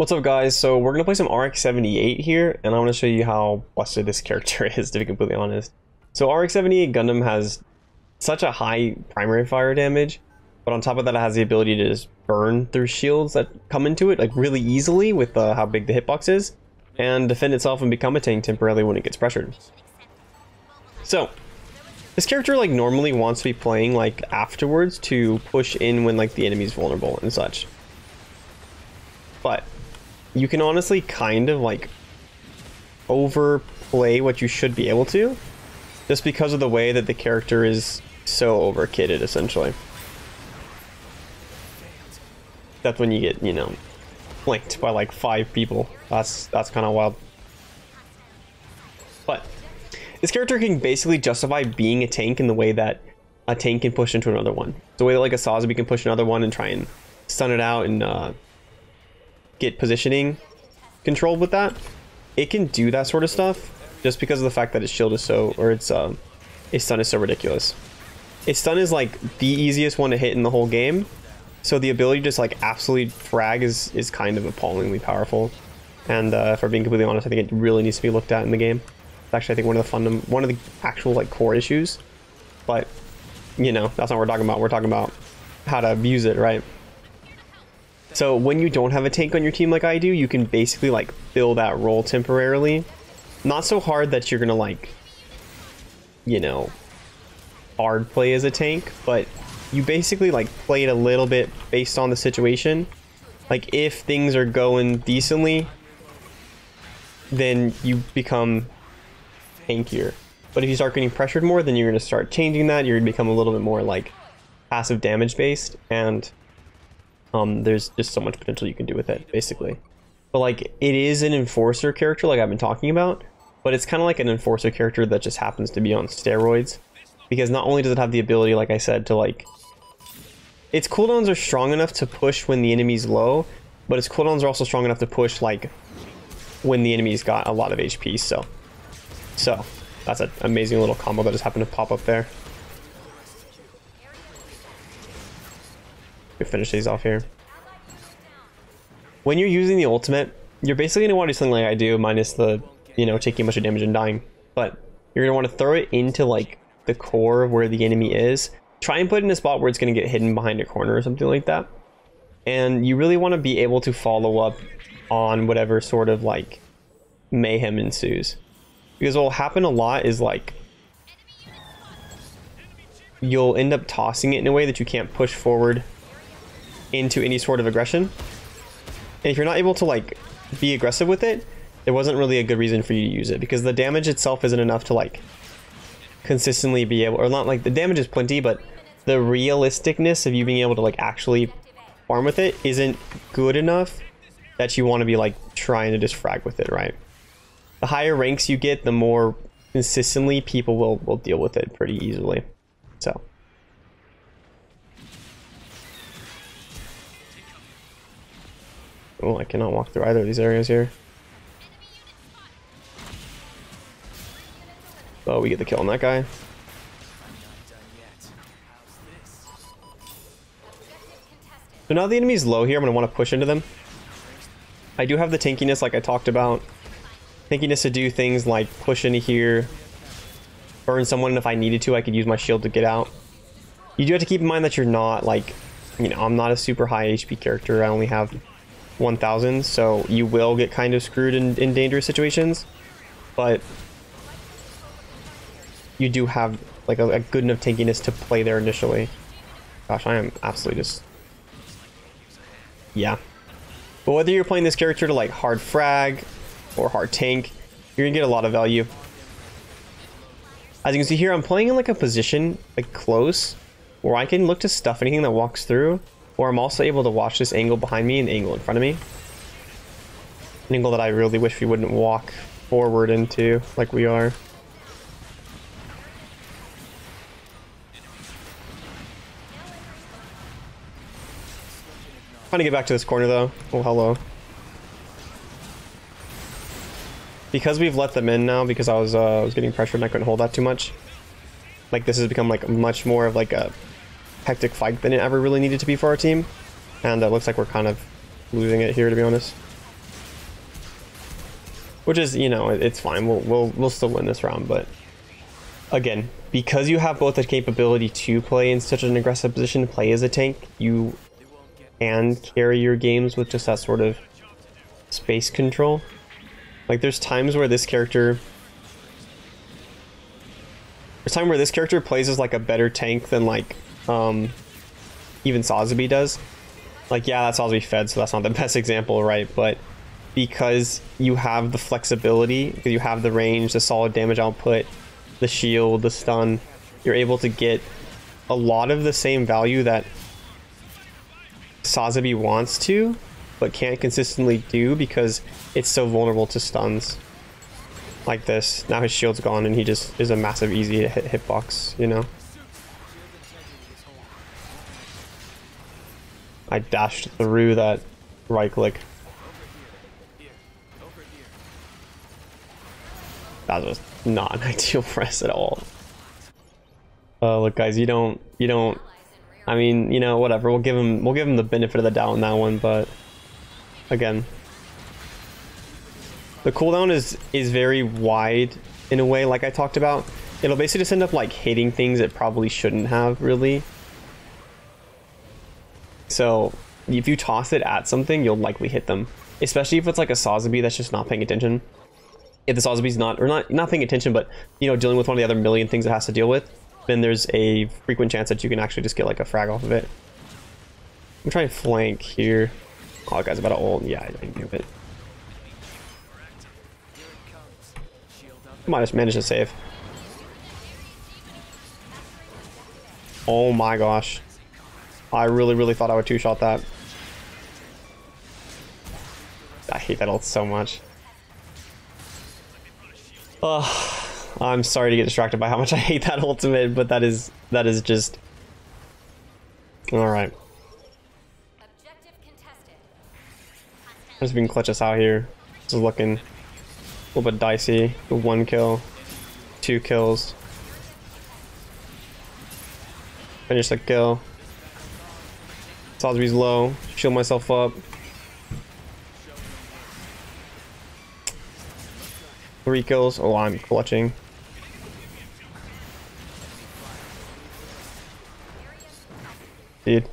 What's up guys? So we're gonna play some RX-78 here, and I want to show you how busted this character is, to be completely honest. So RX-78 Gundam has such a high primary fire damage, but on top of that it has the ability to just burn through shields that come into it like really easily with how big the hitbox is, and defend itself and become a tank temporarily when it gets pressured. So this character like normally wants to be playing like afterwards to push in when like the enemy's vulnerable and such. But you can honestly kind of like overplay what you should be able to, just because of the way that the character is so over-kitted, essentially. That's when you get, you know, flanked by like 5 people. That's kind of wild. But this character can basically justify being a tank in the way that a tank can push into another one. The way that like a Sazabi can push another one and try and stun it out and get positioning controlled with that. It can do that sort of stuff just because of the fact that its shield is so, or its stun is so ridiculous. Its stun is like the easiest one to hit in the whole game, so the ability to just like absolutely frag is kind of appallingly powerful. And if we're being completely honest, I think it really needs to be looked at in the game. It's actually, I think, one of the actual like core issues. But you know, that's not what we're talking about. We're talking about how to use it, right? So when you don't have a tank on your team like I do, you can basically like fill that role temporarily. Not so hard that you're gonna like, you know, hard play as a tank, but you basically like play it a little bit based on the situation. Like if things are going decently, then you become tankier. But if you start getting pressured more, then you're gonna start changing that. You're gonna become a little bit more like passive damage based, and there's just so much potential you can do with it, basically. But like, it is an enforcer character like I've been talking about, but it's kind of like an enforcer character that just happens to be on steroids, because not only does it have the ability, like I said, to like, its cooldowns are strong enough to push when the enemy's low, but its cooldowns are also strong enough to push like when the enemy's got a lot of HP. So that's an amazing little combo that just happened to pop up there. Finish these off here. When you're using the ultimate, you're basically going to want to do something like I do, minus the, you know, taking a bunch of damage and dying. But you're going to want to throw it into like the core of where the enemy is. Try and put it in a spot where it's going to get hidden behind a corner or something like that. And you really want to be able to follow up on whatever sort of like mayhem ensues. Because what will happen a lot is like you'll end up tossing it in a way that you can't push forward into any sort of aggression, and if you're not able to like be aggressive with it, there wasn't really a good reason for you to use it, because the damage itself isn't enough to like consistently be able, or not like the damage is plenty, but the realisticness of you being able to like actually farm with it isn't good enough that you want to be like trying to just frag with it, right? The higher ranks you get, the more consistently people will deal with it pretty easily. So oh, I cannot walk through either of these areas here. Oh, we get the kill on that guy. So now the enemy's low here, I'm going to want to push into them. I do have the tankiness like I talked about. Tankiness to do things like push into here, burn someone, and if I needed to, I could use my shield to get out. You do have to keep in mind that you're not like, you know, I'm not a super high HP character. I only have 1000, so you will get kind of screwed in dangerous situations, but you do have like a good enough tankiness to play there initially. Gosh, I am absolutely just, yeah. But whether you're playing this character to like hard frag or hard tank, you're gonna get a lot of value. As you can see here, I'm playing in like a position like close where I can look to stuff anything that walks through, or I'm also able to watch this angle behind me and the angle in front of me. An angle that I really wish we wouldn't walk forward into like we are. Trying to get back to this corner though. Oh, hello. Because we've let them in now, because I was getting pressured and I couldn't hold that too much. Like, this has become like much more of like a hectic fight than it ever really needed to be for our team. And it looks like we're kind of losing it here, to be honest. which is, you know, it's fine. We'll still win this round, but again, because you have both the capability to play in such an aggressive position, to play as a tank, you can carry your games with just that sort of space control. Like there's times where this character plays as like a better tank than like even Sazabi does. Like, yeah, that's Sazabi fed, so that's not the best example, right? But because you have the flexibility, because you have the range, the solid damage output, the shield, the stun, you're able to get a lot of the same value that Sazabi wants to, but can't consistently do because it's so vulnerable to stuns. Like this. Now his shield's gone and he just is a massive easy to hit hitbox, you know? I dashed through that right click. That was not an ideal press at all. Look guys, you don't I mean, you know, whatever, we'll give him the benefit of the doubt on that one, but again, the cooldown is very wide in a way, like I talked about. It'll basically just end up like hitting things it probably shouldn't have, really. So if you toss it at something, you'll likely hit them, especially if it's like a Sazabi that's just not paying attention. If the Sazabi's not paying attention, but, you know, dealing with one of the other million things it has to deal with, then there's a frequent chance that you can actually just get like a frag off of it. I'm trying to flank here. Oh, that guy's about to ult. Yeah, I didn't do it. Might have managed to save. Oh my gosh. I really thought I would two-shot that. I hate that ult so much. I'm sorry to get distracted by how much I hate that ultimate, but that is just... Alright. Just being clutch us out here. This is looking a little bit dicey. 1 kill, 2 kills. Finish the kill. Sazabi's low. Shield myself up. 3 kills. Oh, I'm clutching. Dude.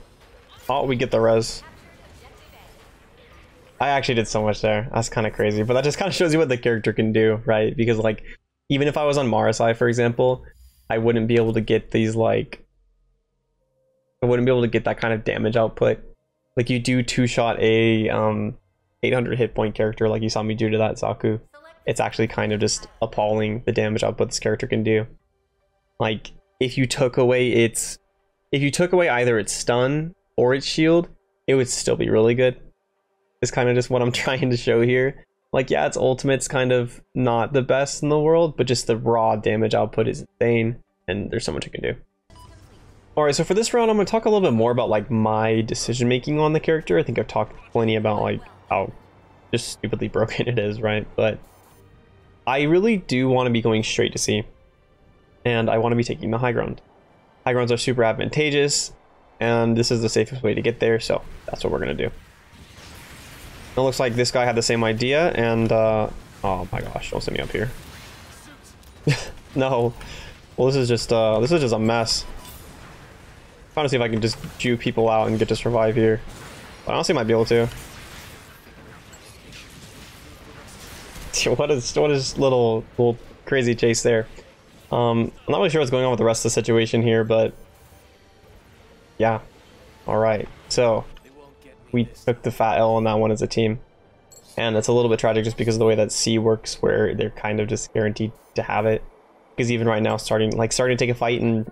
Oh, we get the res. I actually did so much there. That's kind of crazy, but that just kind of shows you what the character can do, right? Because like, even if I was on Marasai, for example, I wouldn't be able to get these like, I wouldn't be able to get that kind of damage output. Like you do two-shot a 800 hit point character like you saw me do to that Zaku. It's actually kind of just appalling the damage output this character can do. Like if you took away either its stun or its shield, it would still be really good. Is kind of just what I'm trying to show here. Like, yeah, its ultimate's kind of not the best in the world, but just the raw damage output is insane, and there's so much it can do. Alright, so for this round, I'm going to talk a little bit more about, like, my decision-making on the character. I think I've talked plenty about, like, how just stupidly broken it is, right? But I really do want to be going straight to C, and I want to be taking the high ground. High grounds are super advantageous, and this is the safest way to get there, so that's what we're going to do. It looks like this guy had the same idea, and oh my gosh, don't send me up here. No. Well, this is just a mess. I'm trying to see if I can just Jew people out and get to survive here. But I honestly might be able to. What is little crazy chase there? I'm not really sure what's going on with the rest of the situation here, but yeah. Alright, so we took the fat L on that one as a team, and it's a little bit tragic just because of the way that C works, where they're kind of just guaranteed to have it. Because even right now, starting to take a fight in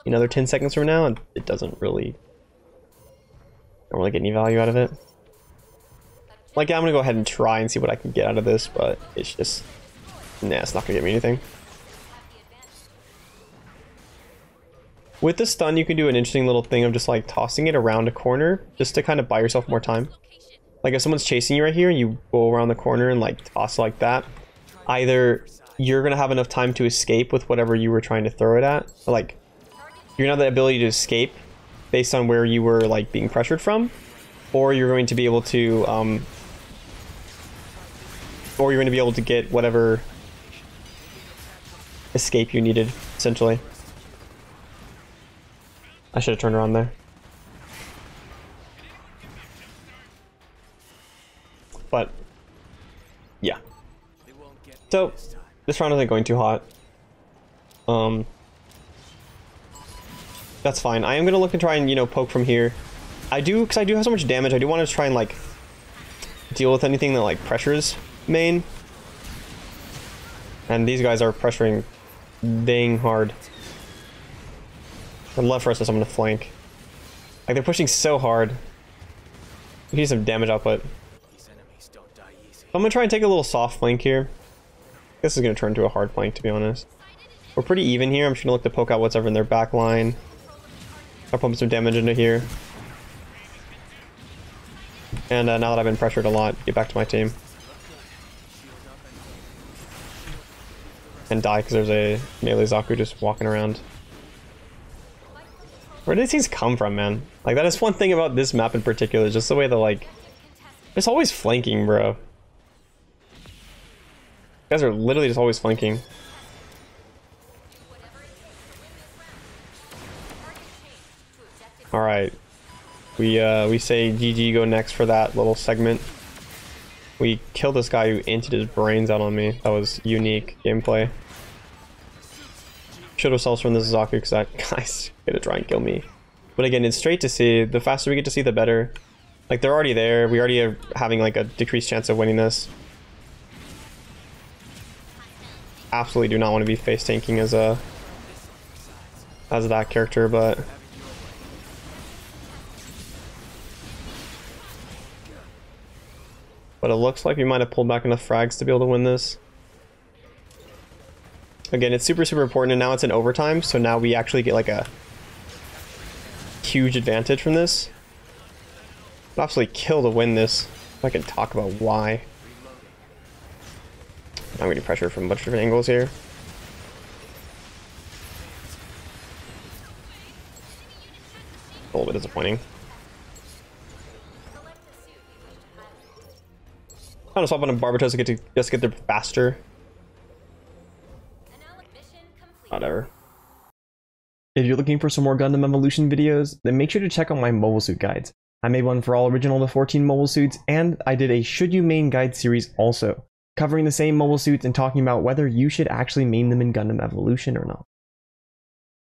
another 10 seconds from now, and it don't really get any value out of it. Like, yeah, I'm gonna go ahead and try and see what I can get out of this, but it's just, nah, it's not gonna get me anything. With the stun, you can do an interesting little thing of just like tossing it around a corner just to kind of buy yourself more time. Like if someone's chasing you right here, you go around the corner and like toss like that. Either you're gonna have enough time to escape with whatever you were trying to throw it at, or, like you're gonna have the ability to escape based on where you were like being pressured from, or you're going to be able to or you're going to be able to get whatever escape you needed, essentially. I should have turned around there. But, yeah. So, this round isn't going too hot. That's fine. I am going to look and try and, you know, poke from here. Because I do have so much damage, I do want to try and, like, deal with anything that, like, pressures main. And these guys are pressuring dang hard. I'd love for us to summon a flank. Like, they're pushing so hard. We need some damage output. I'm gonna try and take a little soft flank here. This is gonna turn into a hard flank, to be honest. We're pretty even here. I'm just gonna look to poke out what's ever in their back line. I'll pump some damage into here. And now that I've been pressured a lot, get back to my team. And die because there's a melee Zaku just walking around. Where do these things come from, man? Like, that is one thing about this map in particular, just the way that, like, it's always flanking, bro. You guys are literally just always flanking. Alright. We say GG go next for that little segment. We killed this guy who inted his brains out on me. That was unique gameplay. Should have from this Zaku because that guy's gonna try and kill me. But again, it's straight to see. The faster we get to see, the better. Like, they're already there. We already are having like a decreased chance of winning this. Absolutely do not want to be face tanking as that character, but it looks like we might have pulled back enough frags to be able to win this. Again, it's super, super important, and now it's in overtime, so now we actually get like a huge advantage from this. I'd absolutely kill to win this. If I can talk about why. I'm getting pressure from a bunch of different angles here. A little bit disappointing. I'm gonna swap on a Barbatos to just get there faster. Whatever. If you're looking for some more Gundam Evolution videos, then make sure to check out my mobile suit guides. I made one for all original to 14 mobile suits, and I did a Should You Main guide series also, covering the same mobile suits and talking about whether you should actually main them in Gundam Evolution or not.